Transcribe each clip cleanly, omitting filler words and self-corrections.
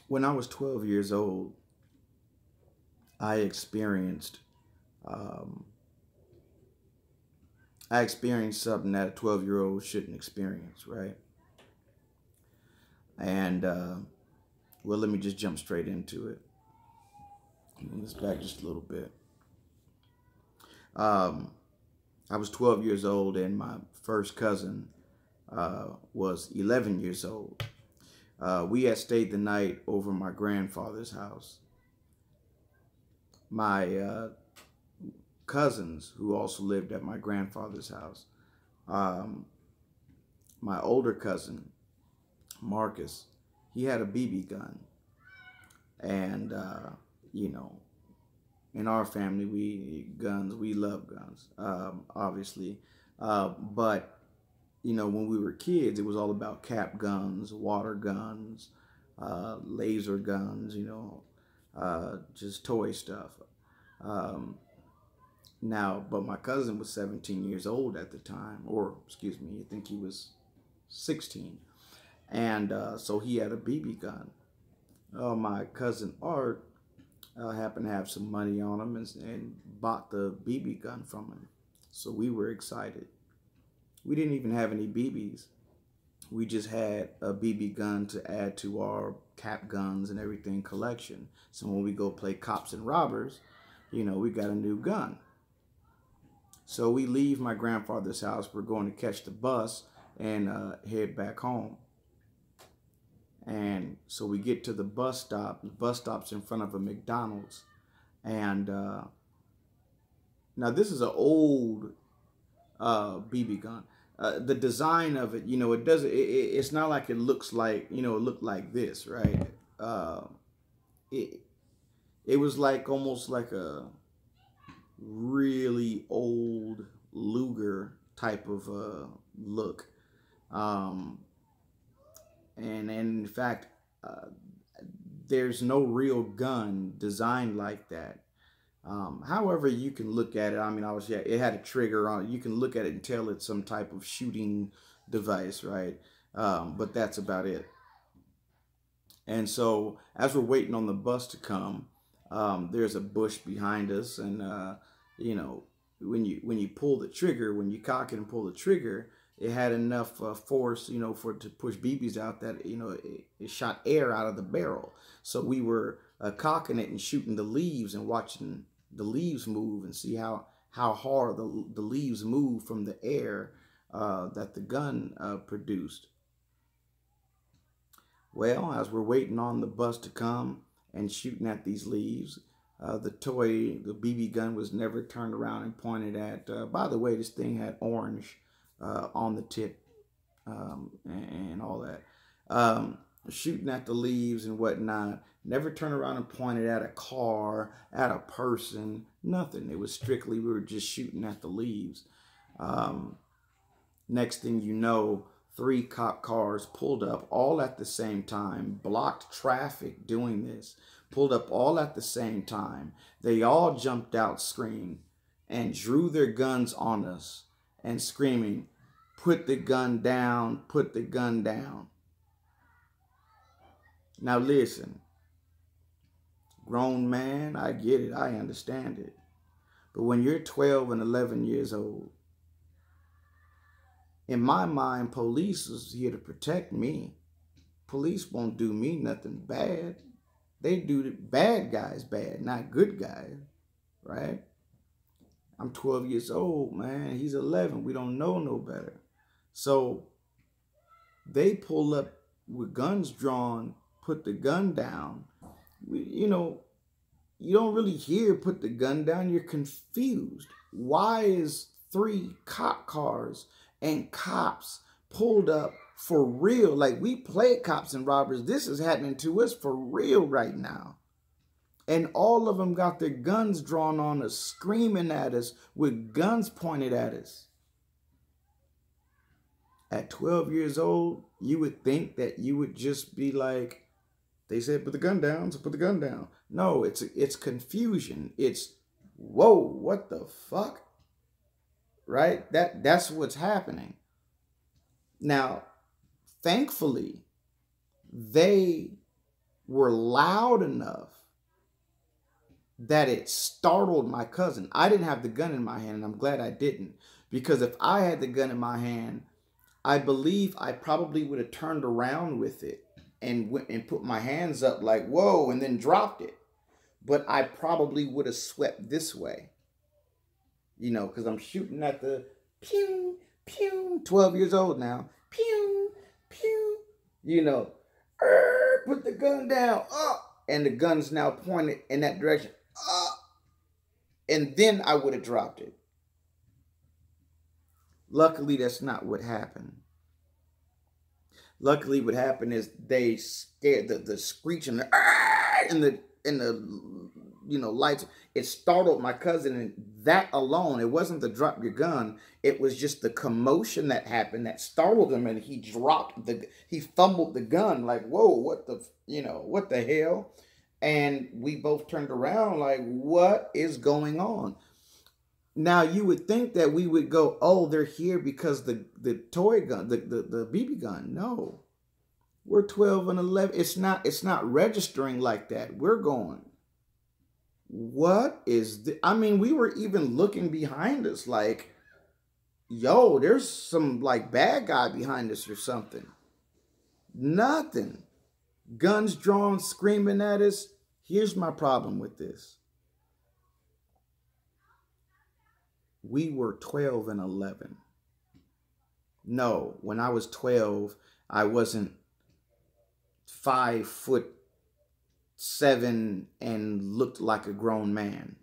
When I was 12 years old, I experienced um, I experienced something that a 12-year-old shouldn't experience, right? And well, let me just jump straight into it. Move this back just a little bit. Um, I was 12 years old, and my first cousin was 11 years old. We had stayed the night over my grandfather's house. My cousins, who also lived at my grandfather's house, um, my older cousin, Marcus, he had a BB gun. And, you know, in our family, we love guns, obviously. But, you know, when we were kids, it was all about cap guns, water guns, laser guns, just toy stuff. Um, Now, but my cousin was 17 years old at the time, or excuse me, I think he was 16. And so he had a BB gun. My cousin Art happened to have some money on him and bought the BB gun from him. So we were excited. We didn't even have any BBs. We just had a BB gun to add to our cap guns and everything collection. So when we go play cops and robbers, we got a new gun. So we leave my grandfather's house. We're going to catch the bus and head back home. And so we get to the bus stop. The bus stop's in front of a McDonald's. And now this is an old BB gun. The design of it, it doesn't. It's not like it looks like it looked like this, right? It it was like almost like a really old Luger type of look. Um, and in fact, there's no real gun designed like that. However, you can look at it. I mean, obviously, it had a trigger on it. You can look at it and tell it's some type of shooting device, right? But that's about it. And so, as we're waiting on the bus to come, there's a bush behind us, and when you pull the trigger, when you cock it and pull the trigger, it had enough force, for it to push BBs out that it shot air out of the barrel. So we were cocking it and shooting the leaves and watching the leaves move and see how hard the leaves move from the air that the gun produced. Well, as we're waiting on the bus to come and shooting at these leaves, the BB gun was never turned around and pointed at. By the way, this thing had orange on the tip and all that. Shooting at the leaves and whatnot. Never turned around and pointed at a car, at a person, nothing. It was strictly, we were just shooting at the leaves. Next thing you know, 3 cop cars pulled up all at the same time, blocked traffic doing this, pulled up all at the same time. They all jumped out screaming and drew their guns on us and screaming, "Put the gun down, put the gun down." Now listen, grown man, I get it, I understand it. But when you're 12 and 11 years old, in my mind, police is here to protect me. Police won't do me nothing bad. They do the bad guys bad, not good guys, right? I'm 12 years old, man. He's 11. We don't know no better. So they pull up with guns drawn, put the gun down. You don't really hear put the gun down. You're confused. Why is 3 cop cars and cops pulled up for real? Like, we play cops and robbers. This is happening to us for real right now. And all of them got their guns drawn on us, screaming at us with guns pointed at us. At 12 years old, you would think that you would just be like, they said, put the gun down, so put the gun down. No, it's confusion. It's, whoa, what the fuck? Right? That's what's happening. Now, thankfully, they were loud enough that it startled my cousin. I didn't have the gun in my hand, and I'm glad I didn't. Because if I had the gun in my hand, I believe I probably would have turned around with it and went and put my hands up like, whoa, and then dropped it. But I probably would have swept this way, because I'm shooting at the pew, pew, 12 years old now, pew, pew, put the gun down, up, and the gun's now pointed in that direction, up, and then I would have dropped it. Luckily, that's not what happened. Luckily, what happened is they scared the screech and the lights. It startled my cousin, and that alone, it wasn't the drop your gun. It was just the commotion that happened that startled him, and he fumbled the gun like, whoa, what the hell? And we both turned around like, what is going on? Now you would think that we would go, oh, they're here because the toy gun, the BB gun. No. We're 12 and 11. It's not registering like that. We're going, what is this? I mean, we were even looking behind us like, yo, there's some like bad guy behind us or something. Nothing. Guns drawn, screaming at us. Here's my problem with this. We were 12 and 11. No, when I was 12, I wasn't 5'7" and looked like a grown man.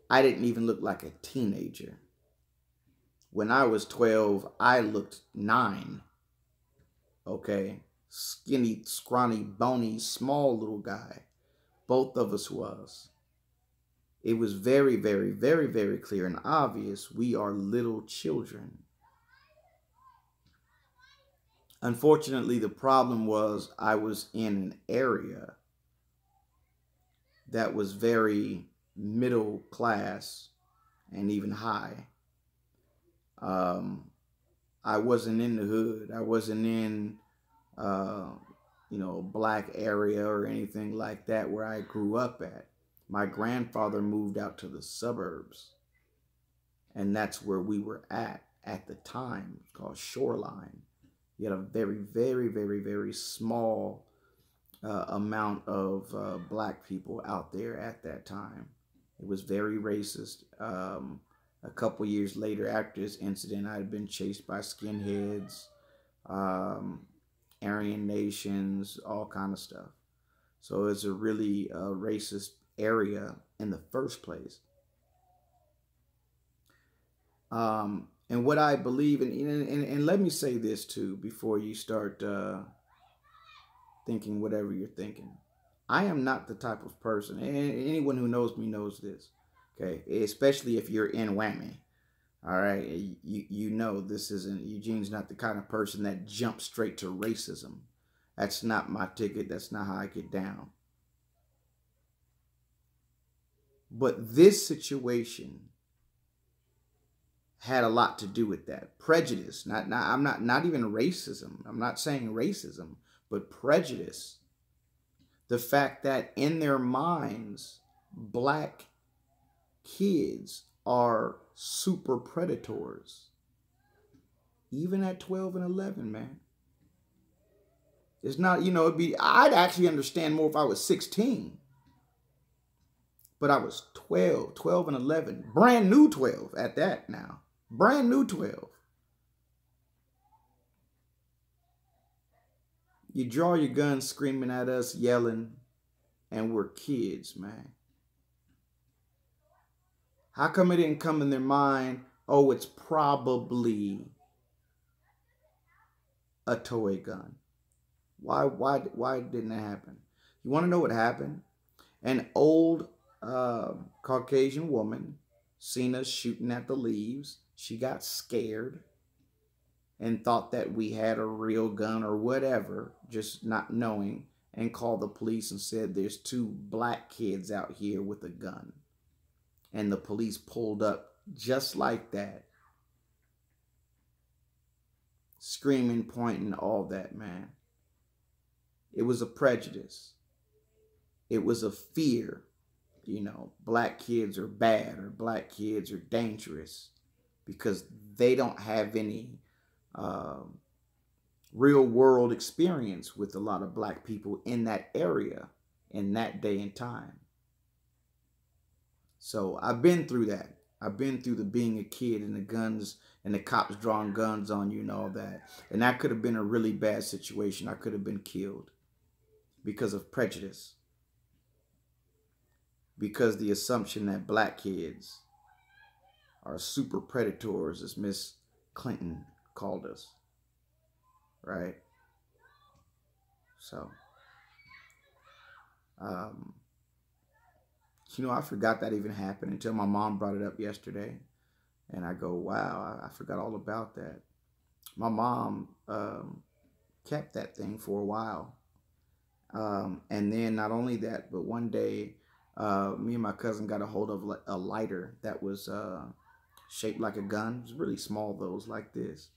I didn't even look like a teenager. When I was 12, I looked 9. Okay? Skinny, scrawny, bony, small little guy. Both of us was. It was very, very, very, very clear and obvious we are little children. Unfortunately, the problem was I was in an area that was very middle class and even high. I wasn't in the hood. I wasn't in, a black area or anything like that where I grew up at. My grandfather moved out to the suburbs, and that's where we were at the time. It's called Shoreline. You had a very, very, very, very small amount of black people out there at that time. It was very racist. A couple years later, after this incident, I had been chased by skinheads, Aryan nations, all kind of stuff. So it's a really racist area in the first place. And what I believe in, and let me say this too, before you start thinking whatever you're thinking. I am not the type of person, and anyone who knows me knows this, okay? Especially if you're in whammy, all right? You know this isn't, Eugene's not the kind of person that jumps straight to racism. That's not my ticket. That's not how I get down. But this situation had a lot to do with that. Prejudice, not even racism. I'm not saying racism, but prejudice. The fact that in their minds, black kids are super predators. Even at 12 and 11, man. It's not, I'd actually understand more if I was 16. But I was 12 and 11. Brand new 12 at that now. Brand new 12. You draw your gun screaming at us, yelling, and we're kids, man. How come it didn't come in their mind, oh, it's probably a toy gun? Why didn't it happen? You want to know what happened? An old Caucasian woman seen us shooting at the leaves. She got scared and thought that we had a real gun or whatever, just not knowing, and called the police and said there's 2 black kids out here with a gun. And the police pulled up just like that. Screaming, pointing, all that, man. It was a prejudice. It was a fear. Black kids are bad or black kids are dangerous because they don't have any um, real world experience with a lot of black people in that area in that day and time. So I've been through that. I've been through the being a kid and the guns and the cops drawing guns on you and all that. And that could have been a really bad situation. I could have been killed because of prejudice. Because the assumption that black kids are super predators, as Miss Clinton called us. Right? So, um, I forgot that even happened until my mom brought it up yesterday. And I go, wow, I forgot all about that. My mom kept that thing for a while. And then not only that, but one day, me and my cousin got a hold of a lighter that was shaped like a gun. It was really small, though. It was like this.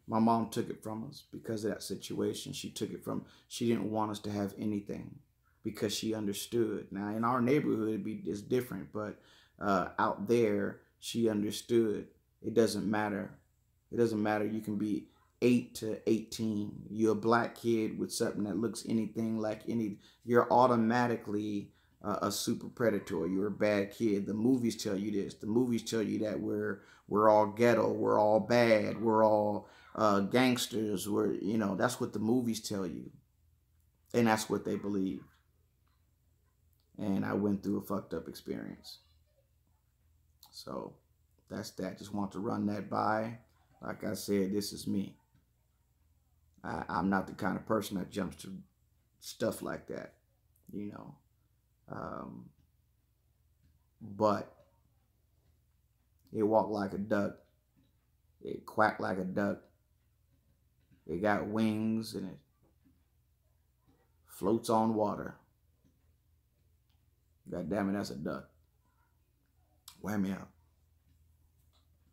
My mom took it from us because of that situation. She didn't want us to have anything because she understood. Now, in our neighborhood, it's different, but out there, she understood. It doesn't matter. It doesn't matter. You can be 8 to 18. You're a black kid with something that looks anything like you're automatically a super predator. You're a bad kid. The movies tell you this. The movies tell you that we're all ghetto. We're all bad. We're all gangsters. That's what the movies tell you. And that's what they believe. And I went through a fucked up experience. So that's that. Just want to run that by. Like I said, this is me. I'm not the kind of person that jumps to stuff like that, But it walked like a duck. It quacked like a duck. It got wings and it floats on water. God damn it, that's a duck. Whammy out.